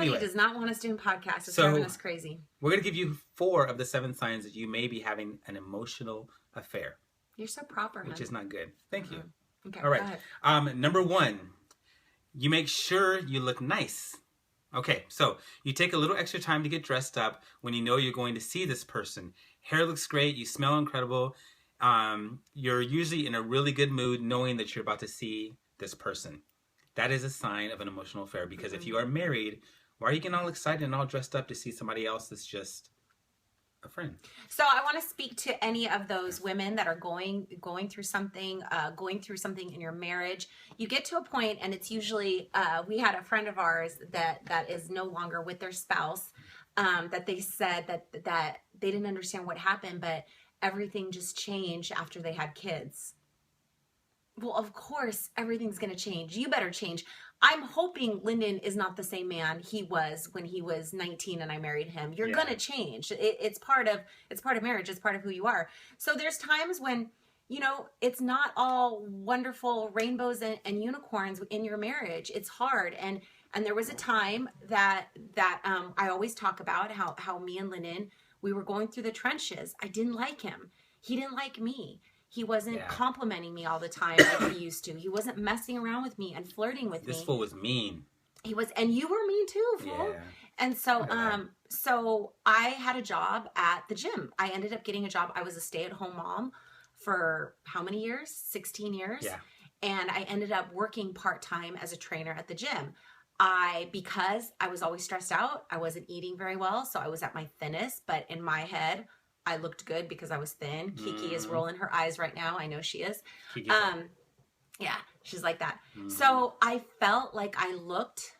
Anyway, does not want us doing podcasts. It's so driving us crazy. We're going to give you 4 of the 7 signs that you may be having an emotional affair. You're so proper, Which hun. is not good. Thank you. Okay, all right. Go ahead. Number 1, you make sure you look nice. Okay, so you take a little extra time to get dressed up when you know you're going to see this person. Hair looks great. You smell incredible. You're usually in a really good mood knowing that you're about to see this person. That is a sign of an emotional affair, because if you are married, why are you getting all excited and all dressed up to see somebody else that's just a friend? So I want to speak to any of those women that are going through something in your marriage. You get to a point, and it's usually we had a friend of ours that is no longer with their spouse, that they said that they didn't understand what happened, but everything just changed after they had kids. Well, of course, everything's going to change. You better change. I'm hoping Lyndan is not the same man he was when he was 19 and I married him. You're going to change. It's part of marriage. It's part of who you are. So there's times when, it's not all wonderful rainbows and unicorns in your marriage. It's hard. And there was a time that I always talk about how me and Lyndan, we were going through the trenches. I didn't like him. He didn't like me. He wasn't complimenting me all the time like he used to. He wasn't messing around with me and flirting with me. This fool was mean. He was, and you were mean too, fool. Yeah. And so, so I had a job at the gym. I ended up getting a job. I was a stay-at-home mom for how many years? 16 years. Yeah. And I ended up working part-time as a trainer at the gym. Because I was always stressed out, I wasn't eating very well, so I was at my thinnest, but in my head, I looked good because I was thin. Kiki is rolling her eyes right now. I know she is. Yeah, she's like that. So I felt like I looked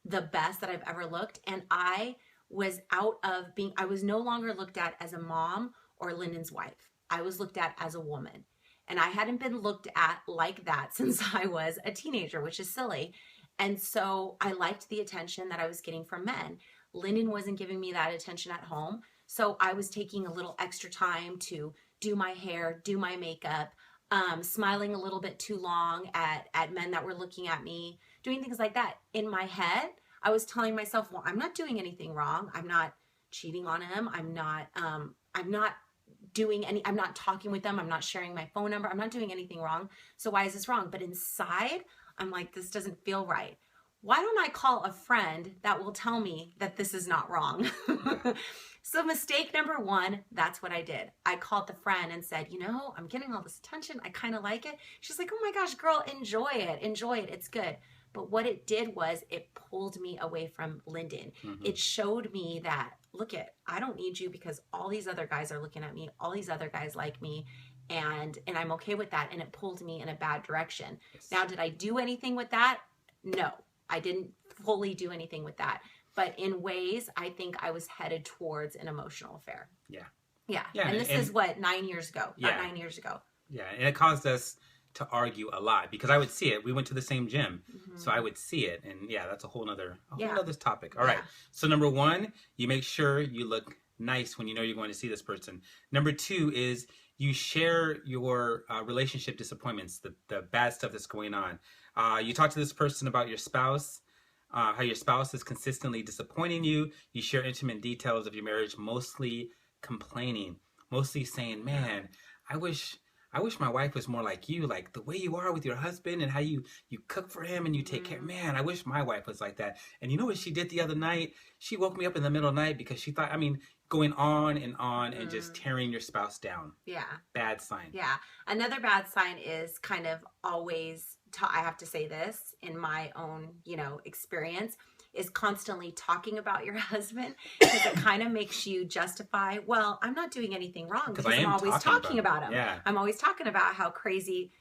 the best that I've ever looked. And I was I was no longer looked at as a mom or Lyndan's wife. I was looked at as a woman. And I hadn't been looked at like that since I was a teenager, which is silly. And so I liked the attention that I was getting from men. Lyndan wasn't giving me that attention at home. So I was taking a little extra time to do my hair, do my makeup, smiling a little bit too long at men that were looking at me, doing things like that. In my head, I was telling myself, well, I'm not doing anything wrong. I'm not cheating on him. I'm not talking with them. I'm not sharing my phone number. I'm not doing anything wrong. So why is this wrong? But inside, I'm like, this doesn't feel right. Why don't I call a friend that will tell me that this is not wrong? So mistake number 1, that's what I did. I called the friend and said, I'm getting all this attention. I kind of like it. She's like, oh my gosh, girl, enjoy it. Enjoy it. It's good. But what it did was it pulled me away from Lyndan. It showed me that, I don't need you because all these other guys are looking at me. All these other guys like me. And I'm okay with that. And it pulled me in a bad direction. Yes. Now, did I do anything with that? No, I didn't fully do anything with that. But in ways, I think I was headed towards an emotional affair. Yeah. And this is what, 9 years ago? About 9 years ago. Yeah, and it caused us to argue a lot because I would see it. We went to the same gym, so I would see it. And that's a whole nother topic. All right. So number 1, you make sure you look nice when you know you're going to see this person. Number 2 is you share your relationship disappointments, the bad stuff that's going on. You talk to this person about your spouse, how your spouse is consistently disappointing you. You share intimate details of your marriage, mostly complaining, mostly saying, man, I wish my wife was more like you, like the way you are with your husband and how you cook for him and you take care. Man, I wish my wife was like that. And you know what she did the other night? She woke me up in the middle of the night because she thought, going on and just tearing your spouse down. Yeah. Bad sign. Yeah. Another bad sign is kind of always, I have to say this in my own, experience, is constantly talking about your husband because it kind of makes you justify, well, I'm not doing anything wrong because I'm always talking about him. Yeah. I'm always talking about how crazy.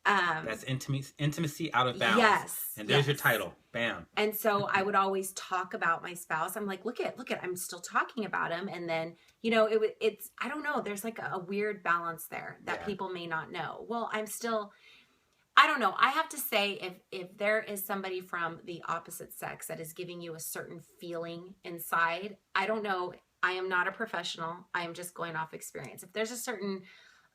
That's intimacy out of bounds. Yes. And there's your title. Bam. And so I would always talk about my spouse. I'm like, look at, I'm still talking about him. And then, it's, I don't know, there's like a weird balance there that people may not know. Well, I don't know. I have to say, if there is somebody from the opposite sex that is giving you a certain feeling inside, I don't know. I am not a professional. I am just going off experience. If there's a certain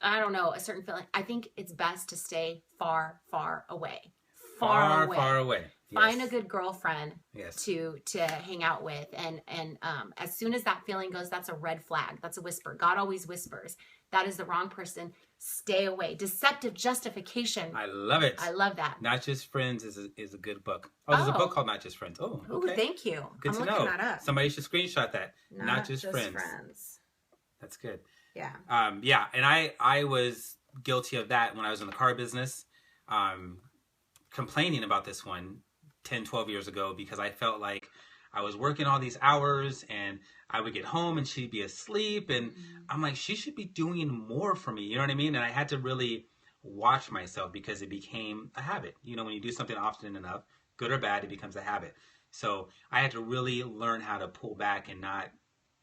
feeling, I think it's best to stay far, far away. far away. Far away. Find a good girlfriend yes. to hang out with. And as soon as that feeling goes, that's a red flag. That's a whisper. God always whispers. That is the wrong person. Stay away. Deceptive justification. I love it. I love that. Not Just Friends is a good book. Oh, there's a book called Not Just Friends. Oh, okay. Ooh, thank you. Good to know. That up. Somebody should screenshot that. Not Just Friends. That's good. Yeah. And I was guilty of that when I was in the car business, complaining about this one 10, 12 years ago, because I felt like I was working all these hours and I would get home and she'd be asleep, and I'm like, she should be doing more for me. You know what I mean? And I had to really watch myself because it became a habit. You know, when you do something often enough, good or bad, it becomes a habit. So I had to really learn how to pull back and not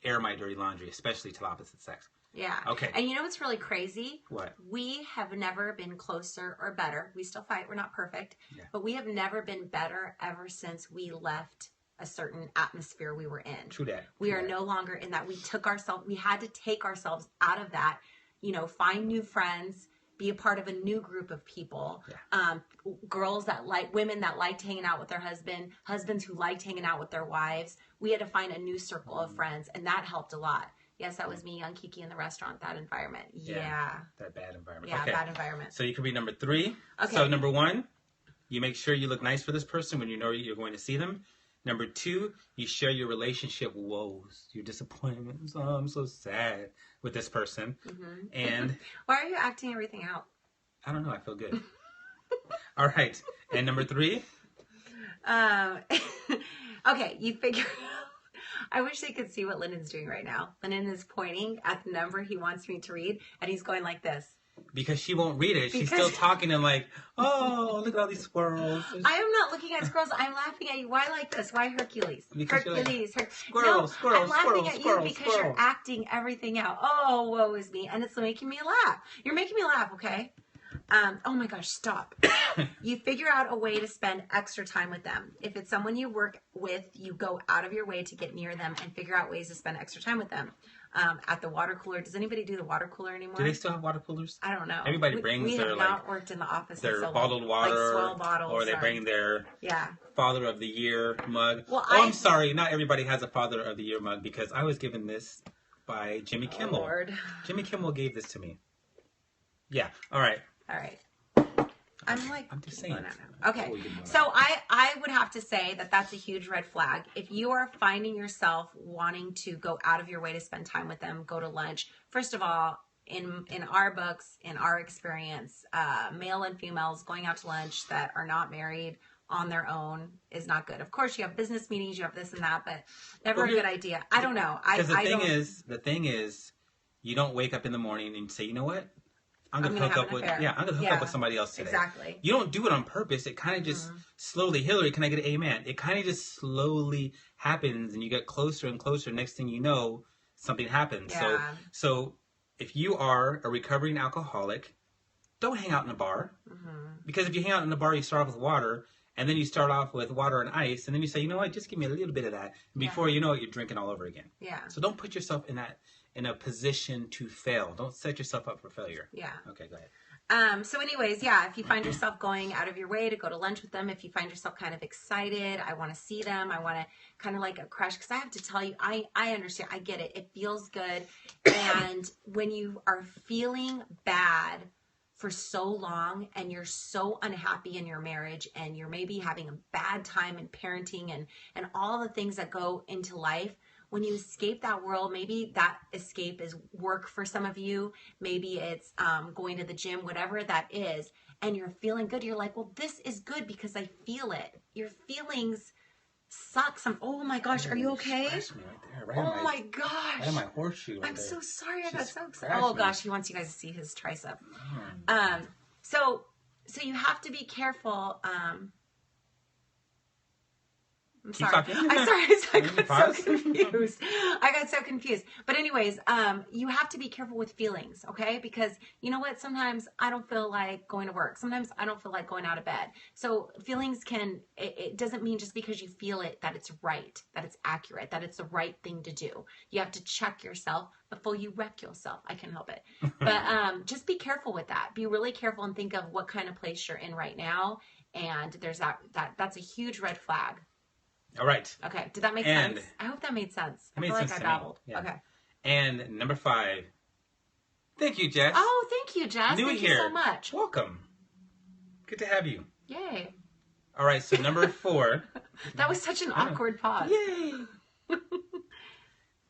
air my dirty laundry, especially to the opposite sex. Yeah. Okay. And you know what's really crazy? What? We have never been closer or better. We still fight. We're not perfect. Yeah. But we have never been better ever since we left a certain atmosphere we were in. True that. We are no longer in that. We had to take ourselves out of that, you know, find new friends, be a part of a new group of people. Yeah. Women that liked hanging out with their husbands who liked hanging out with their wives. We had to find a new circle of friends, and that helped a lot. Yes, that was me, young Kiki, in the restaurant, that environment. Yeah. That bad environment. Yeah, bad environment. So you can read number 3. Okay. So number 1, you make sure you look nice for this person when you know you're going to see them. Number 2, you share your relationship woes, your disappointments. Oh, I'm so sad with this person. Mm-hmm. And why are you acting everything out? I don't know. I feel good. All right. And number 3? Okay, you figure. I wish they could see what Lyndan's doing right now. Lyndan is pointing at the number he wants me to read, and he's going like this. Because she won't read it. She's still talking and like, oh, look at all these squirrels. I am not looking at squirrels. I'm laughing at you. Why like this? Why Hercules? Because Hercules. Squirrels. I'm laughing at you because you're acting everything out. Oh, woe is me. And it's making me laugh. You're making me laugh, okay? Oh my gosh, stop. You figure out a way to spend extra time with them. If it's someone you work with, you go out of your way to get near them and figure out ways to spend extra time with them. At the water cooler. Does anybody do the water cooler anymore? Do they still have water coolers? I don't know. Everybody brings we their have not worked in the office their so bottled water, like swell bottles, or they bring their Father of the Year mug. Well, I'm sorry, not everybody has a Father of the Year mug, because I was given this by Jimmy Kimmel. Lord. Jimmy Kimmel gave this to me. Yeah. All right. I'm just saying. No. Okay. So I would have to say that that's a huge red flag. If you are finding yourself wanting to go out of your way to spend time with them, go to lunch. First of all, in our books, in our experience, male and females going out to lunch that are not married on their own is not good. Of course, you have business meetings, you have this and that, but never a good idea. I don't know. Because the thing is, you don't wake up in the morning and say, you know what? I'm gonna hook up with somebody else today. Exactly. You don't do it on purpose. It kind of just slowly. Hillary, can I get an amen? It kind of just slowly happens, and you get closer and closer. Next thing you know, something happens. Yeah. So if you are a recovering alcoholic, don't hang out in a bar, because if you hang out in a bar, you start off with water, and then you start off with water and ice, and then you say, you know what, just give me a little bit of that. And before you know it, you're drinking all over again. Yeah. So don't put yourself in a position to fail. Don't set yourself up for failure. Yeah. Okay, go ahead. So anyways, if you find yourself going out of your way to go to lunch with them, if you find yourself kind of excited, I want to see them, I want to kind of like a crush, because I have to tell you, I understand, I get it. It feels good. And when you are feeling bad for so long and you're so unhappy in your marriage and you're maybe having a bad time in parenting and all the things that go into life, when you escape that world, maybe that escape is work for some of you. Maybe it's going to the gym, whatever that is, and you're feeling good. You're like, well, this is good because I feel it. Your feelings suck. Oh my gosh, are you okay? Oh my gosh. Right on my horseshoe. I'm so sorry. I got so excited. Oh gosh, he wants you guys to see his tricep. So you have to be careful. I'm sorry. I got so confused. But anyways, you have to be careful with feelings, okay? Because you know what? Sometimes I don't feel like going to work. Sometimes I don't feel like going out of bed. So feelings it doesn't mean just because you feel it that it's right, that it's accurate, that it's the right thing to do. You have to check yourself before you wreck yourself. I can help it. But just be careful with that. Be really careful and think of what kind of place you're in right now. And there's that's a huge red flag. All right. Okay. Did that make sense? I hope that made sense. I feel like I babbled. Yeah. Okay. And number 5. Thank you, Jess. Oh, thank you, Jess. Thank you so much. Welcome. Good to have you. Yay. All right. So number 4. That was such an awkward pause. Yay.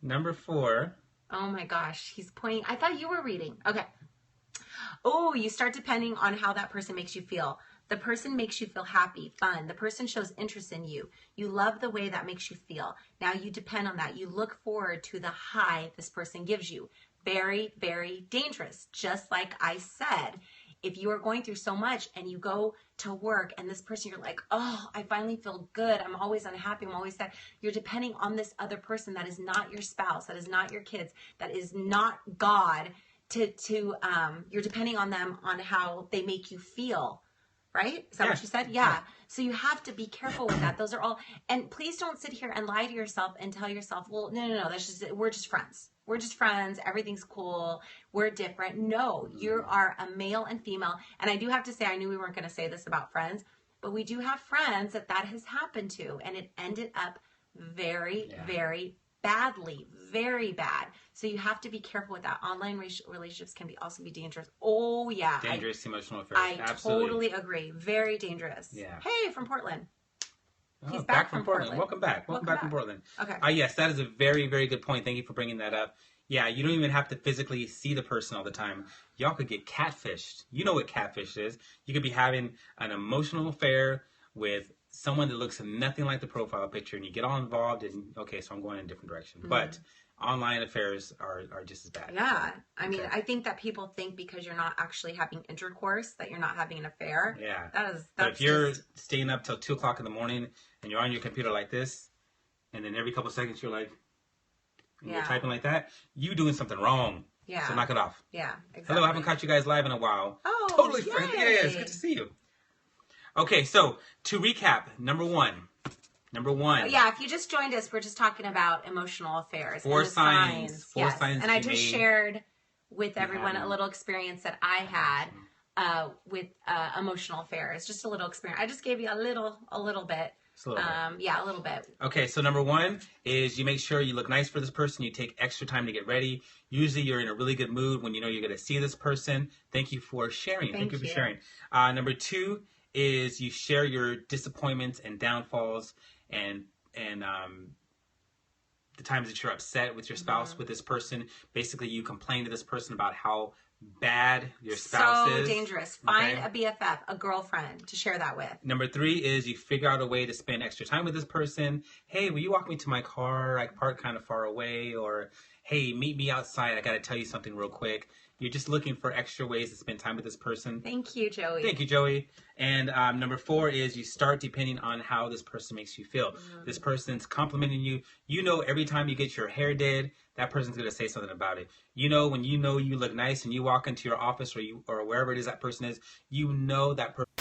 Number 4. Oh my gosh. He's pointing. I thought you were reading. Okay. Oh, you start depending on how that person makes you feel. The person makes you feel happy, fun. The person shows interest in you. You love the way that makes you feel. Now you depend on that. You look forward to the high this person gives you. Very, very dangerous. Just like I said, if you are going through so much and you go to work and this person, you're like, oh, I finally feel good. I'm always unhappy. I'm always sad. You're depending on this other person that is not your spouse, that is not your kids, that is not God. You're depending on them on how they make you feel. Right? Is that what you said? Yeah. So you have to be careful with that. Those are all, and please don't sit here and lie to yourself and tell yourself, well, no, we're just friends. We're just friends. Everything's cool. We're different. No, you are a male and female. And I do have to say, I knew we weren't going to say this about friends, but we do have friends that has happened to, and it ended up very, very badly, very bad. So you have to be careful with that. Online relationships can also be dangerous. Oh yeah. Dangerous emotional affairs. I totally agree. Very dangerous. Yeah. Hey, from Portland. He's back from Portland. Welcome back. Welcome back from Portland. Okay. Yes, that is a very, very good point. Thank you for bringing that up. Yeah, you don't even have to physically see the person all the time. Y'all could get catfished. You know what catfish is. You could be having an emotional affair with someone that looks nothing like the profile picture, and you get all involved, and okay, so I'm going in a different direction. Mm-hmm. But online affairs are just as bad. Yeah. I mean, I think that people think because you're not actually having intercourse that you're not having an affair. Yeah. That's if you're staying up till 2 o'clock in the morning and you're on your computer like this, and then every couple of seconds you're like, you're typing like that, you doing something wrong. Yeah. So knock it off. Yeah, exactly. Hello, I haven't caught you guys live in a while. Oh, totally friendly. Yeah, it's good to see you. Okay, so to recap, number one. Yeah, if you just joined us, we're just talking about emotional affairs. 4 signs. 4 signs. And I just shared with everyone a little experience that I had with emotional affairs. Just a little experience. I just gave you a little bit. Yeah, a little bit. Okay, so number 1 is you make sure you look nice for this person. You take extra time to get ready. Usually you're in a really good mood when you know you're going to see this person. Thank you for sharing. Thank you for sharing. Number 2 is you share your disappointments and downfalls and the times that you're upset with your spouse, with this person. Basically, you complain to this person about how bad your spouse is. So dangerous. Find a BFF, a girlfriend to share that with. Number 3 is you figure out a way to spend extra time with this person. Hey, will you walk me to my car? I park kind of far away. Or, hey, meet me outside. I got to tell you something real quick. You're just looking for extra ways to spend time with this person. Thank you, Joey. Thank you, Joey. And number 4 is you start depending on how this person makes you feel. This person's complimenting you. You know every time you get your hair did, that person's going to say something about it. You know when you look nice and you walk into your office or wherever it is that person is, you know that person